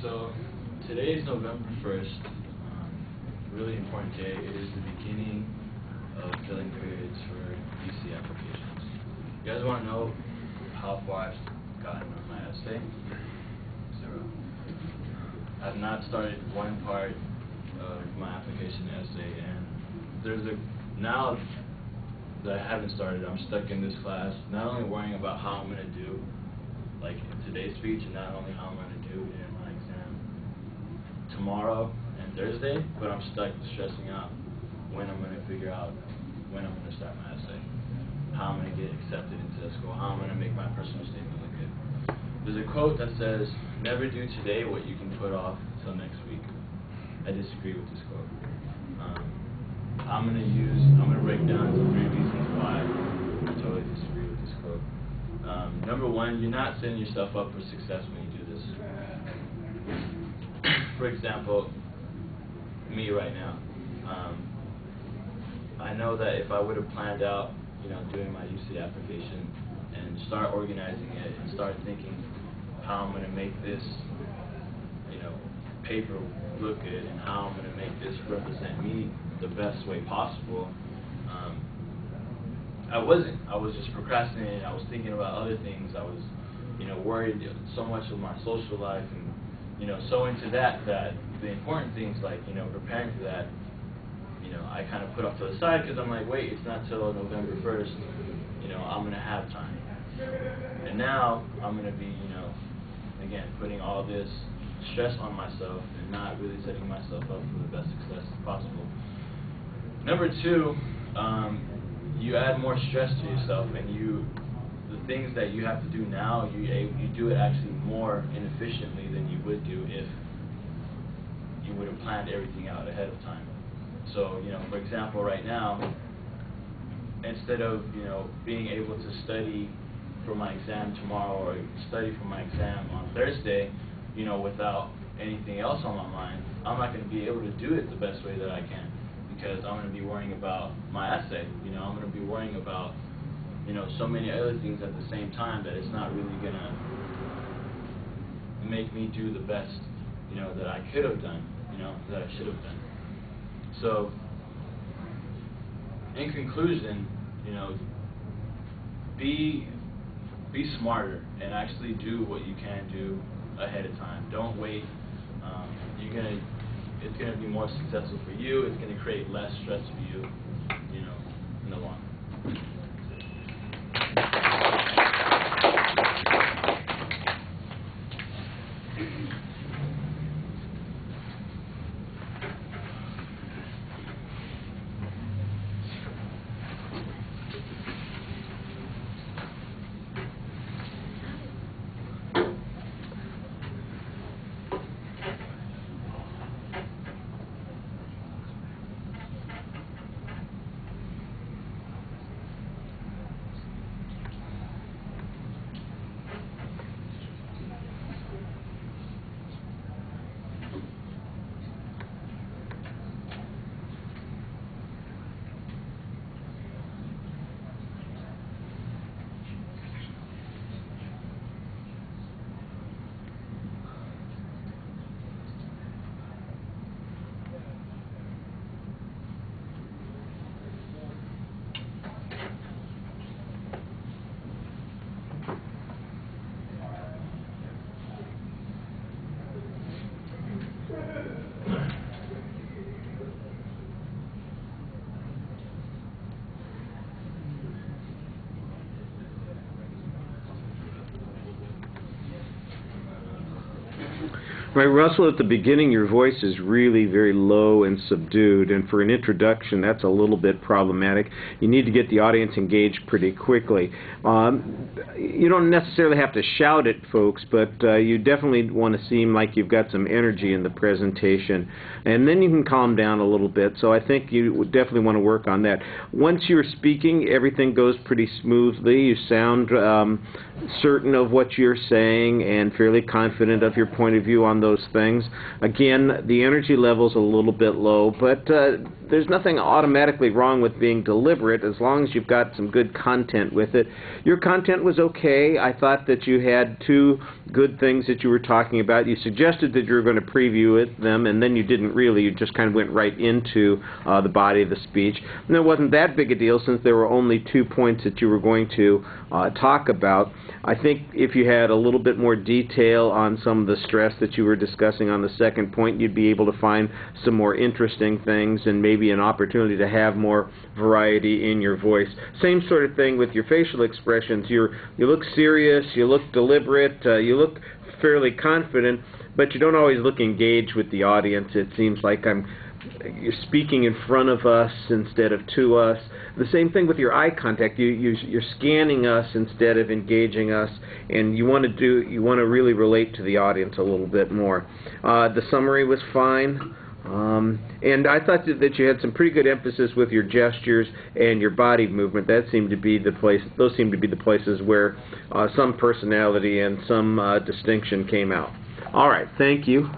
So today is November 1st, really important day. It is the beginning of filling periods for UC applications. You guys want to know how far I've gotten on my essay? 0. I've not started one part of my application essay, and now that I haven't started, I'm stuck in this class, not only worrying about how I'm going to do like in today's speech, and not only how I'm going to do in my exam tomorrow and Thursday, but I'm stuck stressing out when I'm going to figure out when I'm going to start my essay, how I'm going to get accepted into the school, how I'm going to make my personal statement look good. There's a quote that says, "Never do today what you can put off till next week." I disagree with this quote. I'm going to break down the 3 reasons why I totally disagree with this quote. Number 1, you're not setting yourself up for success when you do this. For example, me right now. I know that if I would have planned out, doing my UC application and start organizing it and start thinking how I'm going to make this, paper look good and how I'm going to make this represent me the best way possible, I wasn't. I was just procrastinating. I was thinking about other things. I was, worried so much of my social life and, so into that the important things like, preparing for that, I kind of put off to the side because I'm like, wait, it's not till November 1st, I'm going to have time. And now I'm going to be, again, putting all this stress on myself and not really setting myself up for the best success possible. Number 2, you add more stress to yourself, and the things that you have to do now, you do it actually more inefficiently than you would do if you would have planned everything out ahead of time. So, for example, right now, instead of, being able to study for my exam tomorrow or study for my exam on Thursday, without anything else on my mind, I'm not going to be able to do it the best way that I can, because I'm going to be worrying about my essay. I'm going to be worrying about, so many other things at the same time that it's not really going to make me do the best, that I could have done, that I should have done. So, in conclusion, be smarter and actually do what you can do ahead of time. Don't wait. It's gonna be more successful for you. It's gonna create less stress for you, in the long run. Right, Russell, at the beginning your voice is really very low and subdued, and for an introduction that's a little bit problematic. You need to get the audience engaged pretty quickly. You don't necessarily have to shout at folks, but you definitely want to seem like you've got some energy in the presentation, and then you can calm down a little bit. So I think you would definitely want to work on that. Once you're speaking, everything goes pretty smoothly. You sound certain of what you're saying and fairly confident of your point of view on on those things. Again, the energy level's a little bit low, but there's nothing automatically wrong with being deliberate as long as you've got some good content with it. Your content was okay. I thought that you had two good things that you were talking about. You suggested that you were going to preview them, and then you didn't really. You just kind of went right into the body of the speech. And it wasn't that big a deal since there were only 2 points that you were going to talk about. I think if you had a little bit more detail on some of the stress that you were discussing on the second point, you'd be able to find some more interesting things and maybe an opportunity to have more variety in your voice. Same sort of thing with your facial expressions. You look serious, you look deliberate, you look fairly confident, but you don't always look engaged with the audience. It seems like you're speaking in front of us instead of to us. The same thing with your eye contact. You're scanning us instead of engaging us, and you want to really relate to the audience a little bit more. The summary was fine. And I thought that you had some pretty good emphasis with your gestures and your body movement. That seemed to be the place. Those seemed to be the places where some personality and some distinction came out. All right, thank you.